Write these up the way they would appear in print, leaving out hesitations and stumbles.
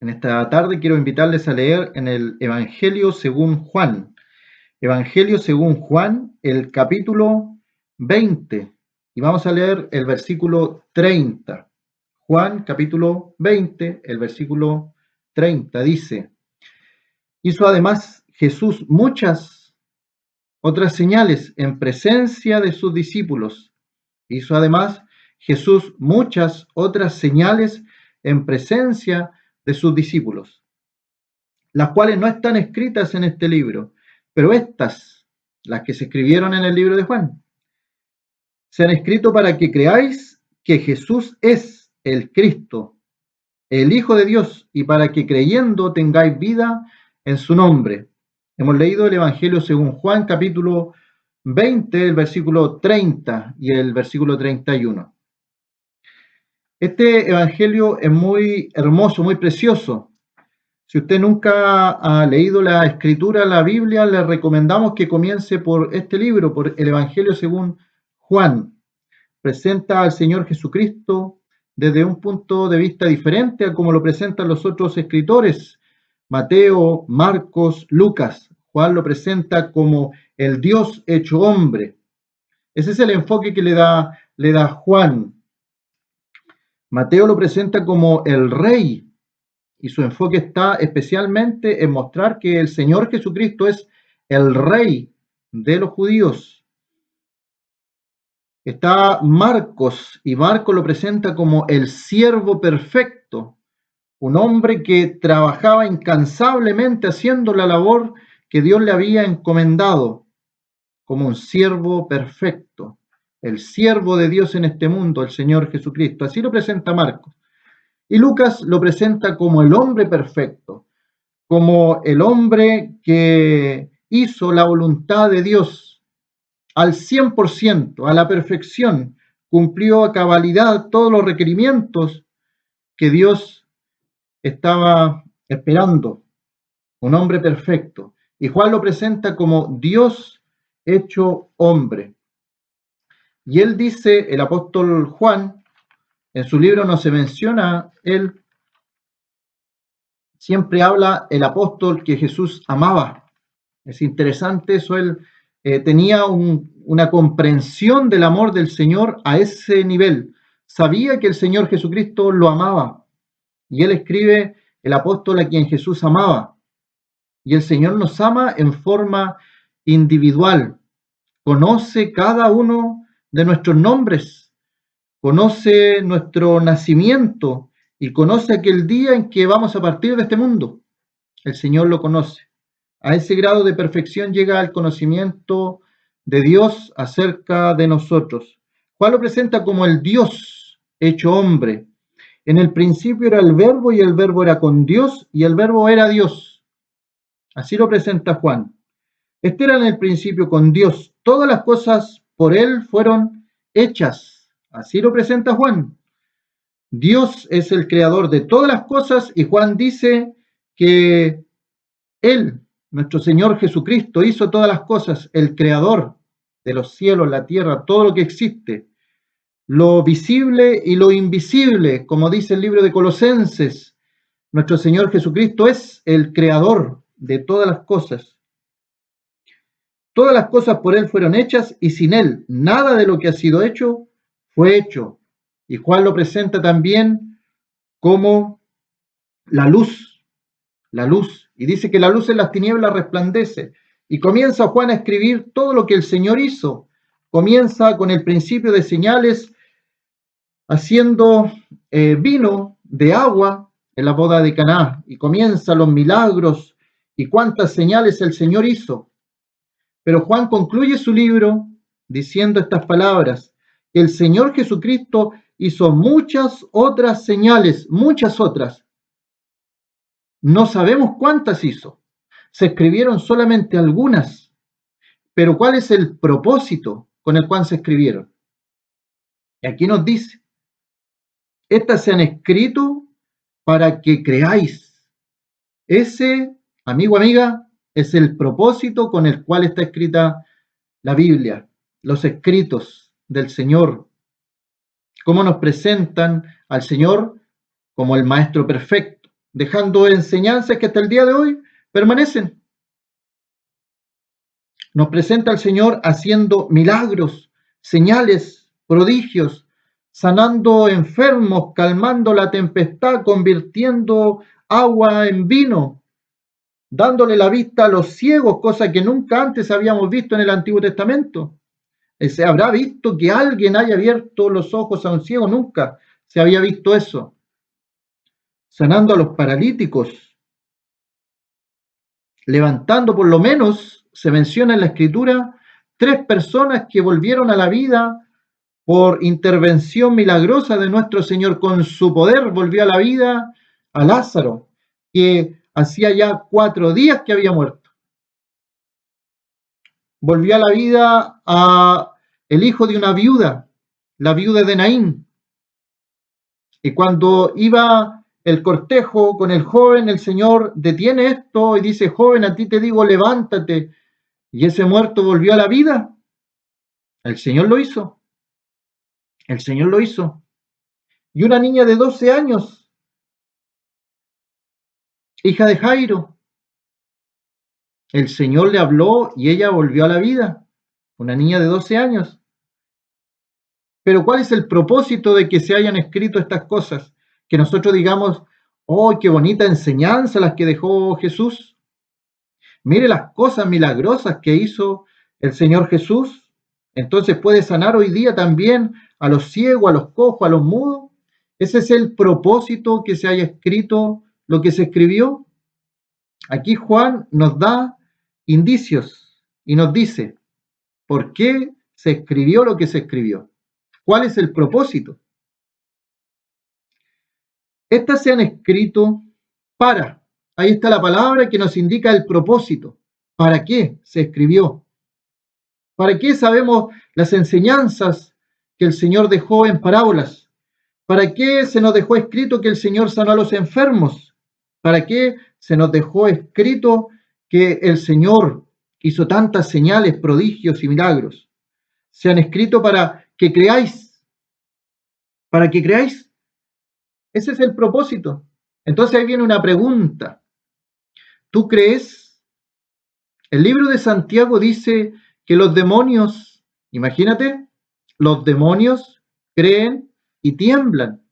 En esta tarde quiero invitarles a leer en el Evangelio según Juan. Evangelio según Juan, el capítulo 20. Y vamos a leer el versículo 30. Juan, capítulo 20, el versículo 30 dice: Hizo además Jesús muchas otras señales en presencia de sus discípulos. Hizo además Jesús muchas otras señales en presencia de sus discípulos, las cuales no están escritas en este libro, pero estas, las que se escribieron en el libro de Juan, se han escrito para que creáis que Jesús es el Cristo, el Hijo de Dios, y para que creyendo tengáis vida en su nombre. Hemos leído el Evangelio según Juan, capítulo 20, el versículo 30 y el versículo 31. Este Evangelio es muy hermoso, muy precioso. Si usted nunca ha leído la Escritura, la Biblia, le recomendamos que comience por este libro, por el Evangelio según Juan. Presenta al Señor Jesucristo desde un punto de vista diferente a como lo presentan los otros escritores, Mateo, Marcos, Lucas. Juan lo presenta como el Dios hecho hombre. Ese es el enfoque que le da Juan. Mateo lo presenta como el Rey, y su enfoque está especialmente en mostrar que el Señor Jesucristo es el Rey de los judíos. Está Marcos, y Marcos lo presenta como el siervo perfecto, un hombre que trabajaba incansablemente haciendo la labor que Dios le había encomendado, como un siervo perfecto, el siervo de Dios en este mundo, el Señor Jesucristo. Así lo presenta Marcos. Y Lucas lo presenta como el hombre perfecto, como el hombre que hizo la voluntad de Dios al 100%, a la perfección, cumplió a cabalidad todos los requerimientos que Dios estaba esperando, un hombre perfecto. Y Juan lo presenta como Dios hecho hombre. Y él dice, el apóstol Juan, en su libro no se menciona, él siempre habla el apóstol que Jesús amaba. Es interesante eso, él tenía una comprensión del amor del Señor a ese nivel. Sabía que el Señor Jesucristo lo amaba. Y él escribe, el apóstol a quien Jesús amaba. Y el Señor nos ama en forma individual. Conoce cada uno de nuestros nombres. Conoce nuestro nacimiento y conoce aquel día en que vamos a partir de este mundo. El Señor lo conoce. A ese grado de perfección llega el conocimiento de Dios acerca de nosotros. Juan lo presenta como el Dios hecho hombre. En el principio era el Verbo y el Verbo era con Dios y el Verbo era Dios. Así lo presenta Juan. Este era en el principio con Dios. Todas las cosas por él fueron hechas. Así lo presenta Juan. Dios es el creador de todas las cosas y Juan dice que él, nuestro Señor Jesucristo, hizo todas las cosas, el creador de los cielos, la tierra, todo lo que existe, lo visible y lo invisible, como dice el libro de Colosenses. Nuestro Señor Jesucristo es el creador de todas las cosas. Todas las cosas por Él fueron hechas y sin Él nada de lo que ha sido hecho fue hecho. Y Juan lo presenta también como la luz, y dice que la luz en las tinieblas resplandece. Y comienza Juan a escribir todo lo que el Señor hizo. Comienza con el principio de señales, haciendo vino de agua en la boda de Caná. Y comienza los milagros y cuántas señales el Señor hizo. Pero Juan concluye su libro diciendo estas palabras: el Señor Jesucristo hizo muchas otras señales, muchas otras. No sabemos cuántas hizo. Se escribieron solamente algunas. Pero ¿cuál es el propósito con el cual se escribieron? Y aquí nos dice: estas se han escrito para que creáis. Ese, amigo, amiga, es el propósito con el cual está escrita la Biblia, los escritos del Señor. Cómo nos presentan al Señor como el Maestro perfecto, dejando enseñanzas que hasta el día de hoy permanecen. Nos presenta al Señor haciendo milagros, señales, prodigios, sanando enfermos, calmando la tempestad, convirtiendo agua en vino, dándole la vista a los ciegos, cosa que nunca antes habíamos visto en el Antiguo Testamento. ¿Se habrá visto que alguien haya abierto los ojos a un ciego? Nunca se había visto eso. Sanando a los paralíticos, levantando, por lo menos se menciona en la Escritura, 3 personas que volvieron a la vida por intervención milagrosa de nuestro Señor. Con su poder volvió a la vida a Lázaro, que hacía ya 4 días que había muerto. Volvió a la vida a el hijo de una viuda, la viuda de Naín. Y cuando iba el cortejo con el joven, el Señor detiene esto y dice: joven, a ti te digo, levántate. Y ese muerto volvió a la vida. El Señor lo hizo. El Señor lo hizo. Y una niña de 12 años, hija de Jairo, el Señor le habló y ella volvió a la vida. Una niña de 12 años. Pero ¿cuál es el propósito de que se hayan escrito estas cosas? Que nosotros digamos: ¡oh, qué bonita enseñanza las que dejó Jesús! Mire las cosas milagrosas que hizo el Señor Jesús. Entonces puede sanar hoy día también a los ciegos, a los cojos, a los mudos. Ese es el propósito que se haya escrito lo que se escribió. Aquí Juan nos da indicios y nos dice por qué se escribió lo que se escribió. ¿Cuál es el propósito? Estas se han escrito para. Ahí está la palabra que nos indica el propósito. ¿Para qué se escribió? ¿Para qué sabemos las enseñanzas que el Señor dejó en parábolas? ¿Para qué se nos dejó escrito que el Señor sanó a los enfermos? ¿Para qué se nos dejó escrito que el Señor hizo tantas señales, prodigios y milagros? Se han escrito para que creáis. Para que creáis. Ese es el propósito. Entonces ahí viene una pregunta. ¿Tú crees? El libro de Santiago dice que los demonios, imagínate, los demonios creen y tiemblan.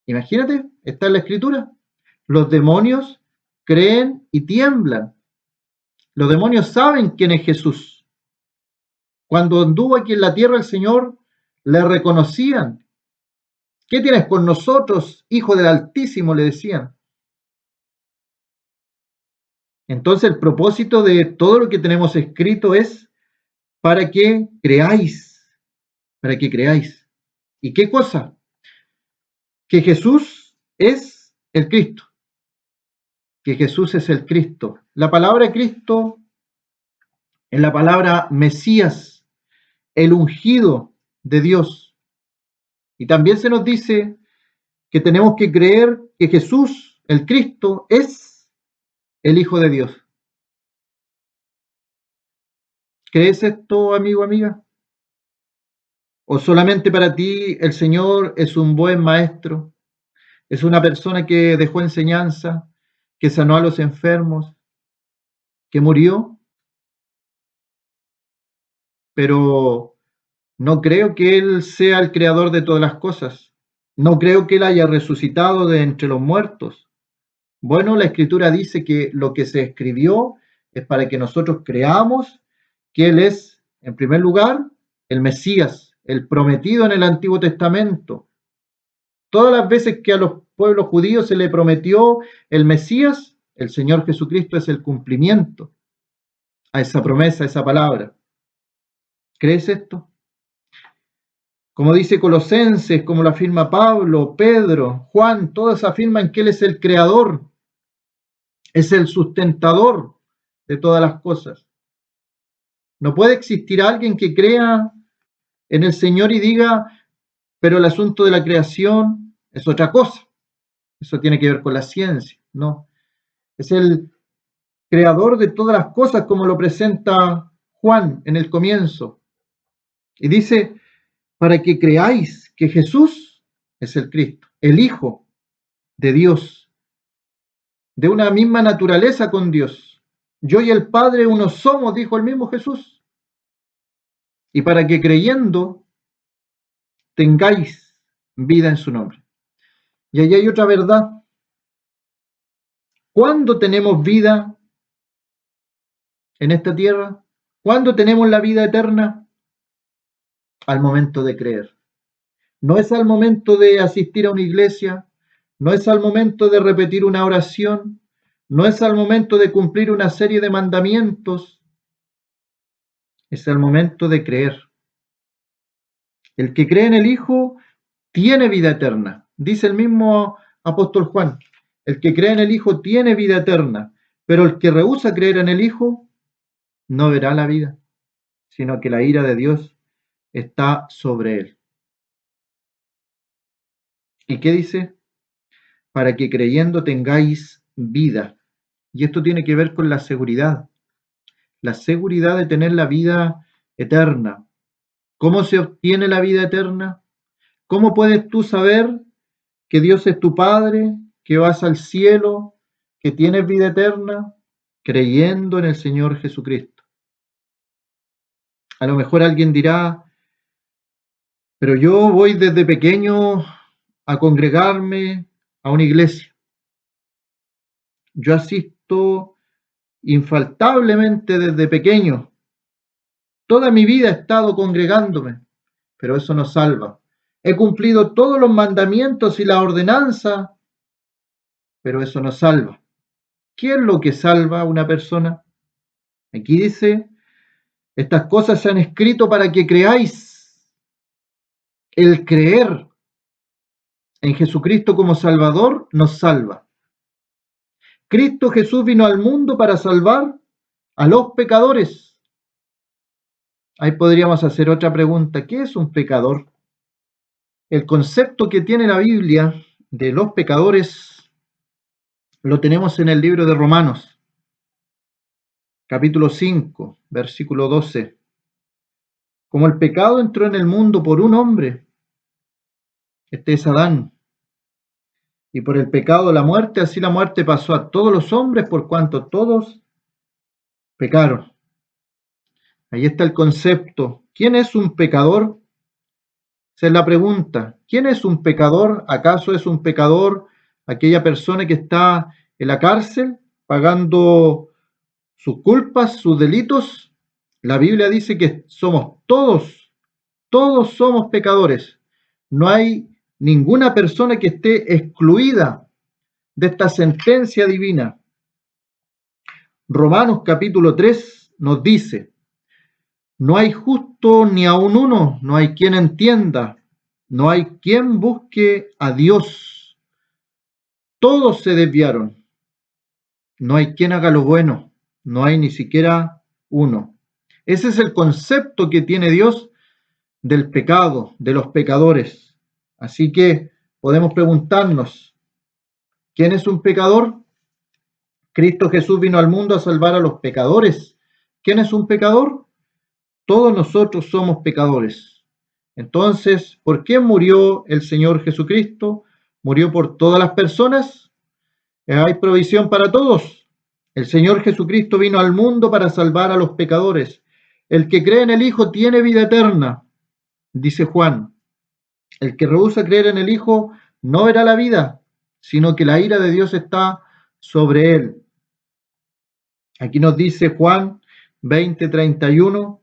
Imagínate, está en la escritura. Los demonios creen y tiemblan. Los demonios saben quién es Jesús. Cuando anduvo aquí en la tierra el Señor, le reconocían. ¿Qué tienes con nosotros, hijo del Altísimo?, le decían. Entonces el propósito de todo lo que tenemos escrito es para que creáis, para que creáis. ¿Y qué cosa? Que Jesús es el Cristo, que Jesús es el Cristo. La palabra Cristo es la palabra Mesías, el ungido de Dios. Y también se nos dice que tenemos que creer que Jesús, el Cristo, es el Hijo de Dios. ¿Crees esto, amigo, amiga? ¿O solamente para ti el Señor es un buen maestro? ¿Es una persona que dejó enseñanza, que sanó a los enfermos, que murió? Pero no creo que Él sea el creador de todas las cosas. No creo que Él haya resucitado de entre los muertos. Bueno, la Escritura dice que lo que se escribió es para que nosotros creamos que Él es, en primer lugar, el Mesías, el prometido en el Antiguo Testamento. Todas las veces que a los pueblos judíos se le prometió el Mesías, el Señor Jesucristo es el cumplimiento a esa promesa, a esa palabra. ¿Crees esto? Como dice Colosenses, como lo afirma Pablo, Pedro, Juan, todos afirman que Él es el creador, es el sustentador de todas las cosas. No puede existir alguien que crea en el Señor y diga, pero el asunto de la creación es otra cosa. Eso tiene que ver con la ciencia, ¿no? Es el creador de todas las cosas, como lo presenta Juan en el comienzo. Y dice, para que creáis que Jesús es el Cristo, el Hijo de Dios. de una misma naturaleza con Dios. Yo y el Padre uno somos, dijo el mismo Jesús. Y para que creyendo tengáis vida en su nombre. Y ahí hay otra verdad. ¿Cuándo tenemos vida en esta tierra? ¿Cuándo tenemos la vida eterna? Al momento de creer. No es al momento de asistir a una iglesia, no es al momento de repetir una oración, no es al momento de cumplir una serie de mandamientos, es al momento de creer. El que cree en el Hijo tiene vida eterna. Dice el mismo apóstol Juan, el que cree en el Hijo tiene vida eterna, pero el que rehúsa creer en el Hijo no verá la vida, sino que la ira de Dios está sobre él. ¿Y qué dice? Para que creyendo tengáis vida. Y esto tiene que ver con la seguridad de tener la vida eterna. ¿Cómo se obtiene la vida eterna? ¿Cómo puedes tú saber que Dios es tu Padre, que vas al cielo, que tienes vida eterna? Creyendo en el Señor Jesucristo. A lo mejor alguien dirá, pero yo voy desde pequeño a congregarme a una iglesia. Yo asisto infaltablemente desde pequeño. Toda mi vida he estado congregándome, pero eso no salva. He cumplido todos los mandamientos y la ordenanza, pero eso no salva. ¿Qué es lo que salva a una persona? Aquí dice, estas cosas se han escrito para que creáis. El creer en Jesucristo como Salvador nos salva. Cristo Jesús vino al mundo para salvar a los pecadores. Ahí podríamos hacer otra pregunta. ¿Qué es un pecador? El concepto que tiene la Biblia de los pecadores lo tenemos en el libro de Romanos, capítulo 5, versículo 12. Como el pecado entró en el mundo por un hombre, este es Adán, y por el pecado la muerte, así la muerte pasó a todos los hombres por cuanto todos pecaron. Ahí está el concepto. ¿Quién es un pecador? Esa es la pregunta. ¿Quién es un pecador? ¿Acaso es un pecador aquella persona que está en la cárcel pagando sus culpas, sus delitos? La Biblia dice que somos todos somos pecadores. No hay ninguna persona que esté excluida de esta sentencia divina. Romanos capítulo 3 nos dice, no hay justo ni aun uno, no hay quien entienda, no hay quien busque a Dios. Todos se desviaron. No hay quien haga lo bueno, no hay ni siquiera uno. Ese es el concepto que tiene Dios del pecado, de los pecadores. Así que podemos preguntarnos, ¿quién es un pecador? Cristo Jesús vino al mundo a salvar a los pecadores. ¿Quién es un pecador? Todos nosotros somos pecadores. Entonces, ¿por qué murió el Señor Jesucristo? ¿Murió por todas las personas? ¿Hay provisión para todos? El Señor Jesucristo vino al mundo para salvar a los pecadores. El que cree en el Hijo tiene vida eterna, dice Juan. El que rehúsa creer en el Hijo no verá la vida, sino que la ira de Dios está sobre él. Aquí nos dice Juan 20:31,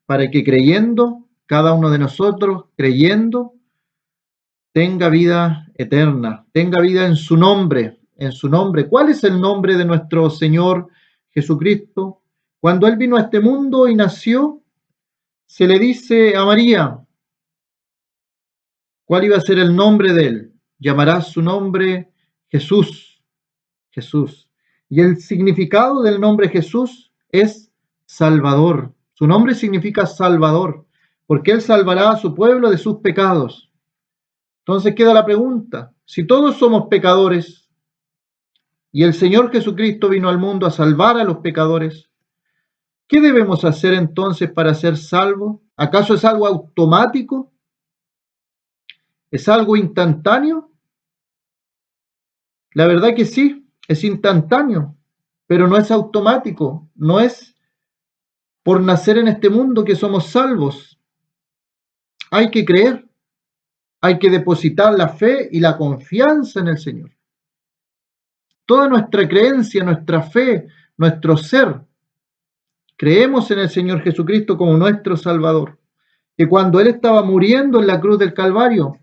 para que creyendo, cada uno de nosotros, creyendo, tenga vida eterna, tenga vida en su nombre, en su nombre. ¿Cuál es el nombre de nuestro Señor Jesucristo? Cuando Él vino a este mundo y nació, se le dice a María, ¿cuál iba a ser el nombre de Él? Llamarás su nombre Jesús, Jesús. Y el significado del nombre Jesús es Salvador. Su nombre significa Salvador, porque Él salvará a su pueblo de sus pecados. Entonces queda la pregunta, si todos somos pecadores y el Señor Jesucristo vino al mundo a salvar a los pecadores, ¿qué debemos hacer entonces para ser salvos? ¿Acaso es algo automático? ¿Es algo instantáneo? La verdad que sí, es instantáneo, pero no es automático, no es por nacer en este mundo que somos salvos. Hay que creer, hay que depositar la fe y la confianza en el Señor. Toda nuestra creencia, nuestra fe, nuestro ser, creemos en el Señor Jesucristo como nuestro Salvador. Que cuando Él estaba muriendo en la cruz del Calvario,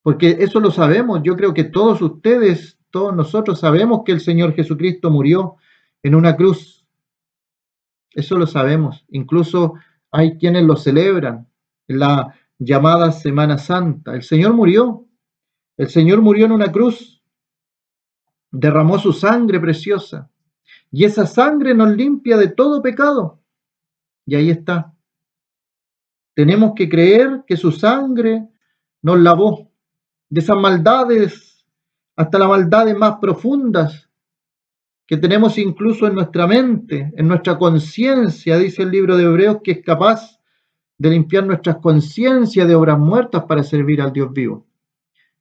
porque eso lo sabemos, yo creo que todos ustedes, todos nosotros sabemos que el Señor Jesucristo murió en una cruz. Eso lo sabemos. Incluso hay quienes lo celebran en la llamada Semana Santa. El Señor murió. El Señor murió en una cruz. Derramó su sangre preciosa. Y esa sangre nos limpia de todo pecado. Y ahí está. Tenemos que creer que su sangre nos lavó de esas maldades hasta las maldades más profundas que tenemos incluso en nuestra mente, en nuestra conciencia, dice el libro de Hebreos, que es capaz de limpiar nuestras conciencias de obras muertas para servir al Dios vivo.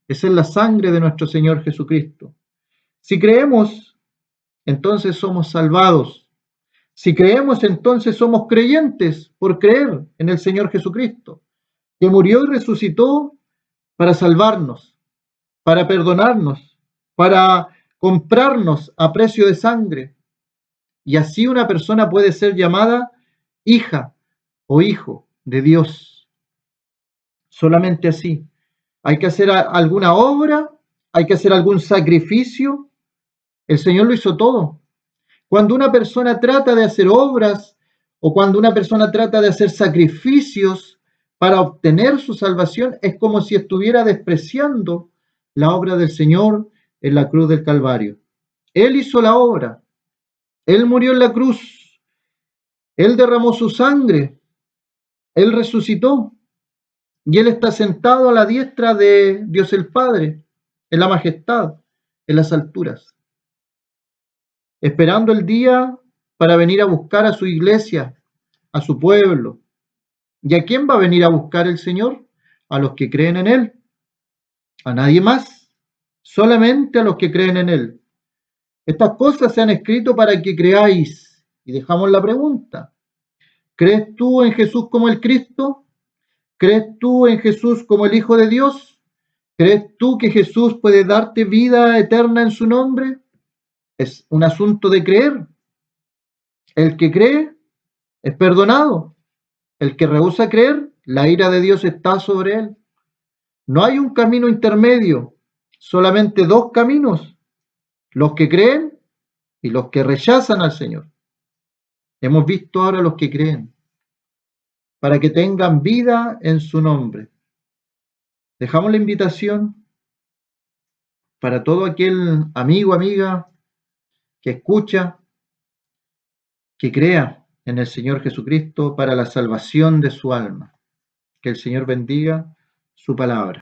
Esa es la sangre de nuestro Señor Jesucristo. Si creemos, entonces somos salvados. Si creemos, entonces somos creyentes por creer en el Señor Jesucristo, que murió y resucitó para salvarnos, para perdonarnos, para comprarnos a precio de sangre. Y así una persona puede ser llamada hija o hijo de Dios. Solamente así. Hay que hacer alguna obra, hay que hacer algún sacrificio. El Señor lo hizo todo. Cuando una persona trata de hacer obras o cuando una persona trata de hacer sacrificios para obtener su salvación, es como si estuviera despreciando la obra del Señor en la cruz del Calvario. Él hizo la obra, Él murió en la cruz, Él derramó su sangre, Él resucitó y Él está sentado a la diestra de Dios el Padre, en la majestad, en las alturas, esperando el día para venir a buscar a su iglesia, a su pueblo. ¿Y a quién va a venir a buscar el Señor? A los que creen en Él, a nadie más, solamente a los que creen en Él. Estas cosas se han escrito para que creáis. Y dejamos la pregunta: ¿crees tú en Jesús como el Cristo? ¿Crees tú en Jesús como el Hijo de Dios? ¿Crees tú que Jesús puede darte vida eterna en su nombre? Es un asunto de creer. El que cree es perdonado. El que rehúsa creer, la ira de Dios está sobre él. No hay un camino intermedio, solamente dos caminos: los que creen y los que rechazan al Señor. Hemos visto ahora los que creen, para que tengan vida en su nombre. Dejamos la invitación para todo aquel amigo, amiga que escucha, que crea en el Señor Jesucristo para la salvación de su alma. Que el Señor bendiga su palabra.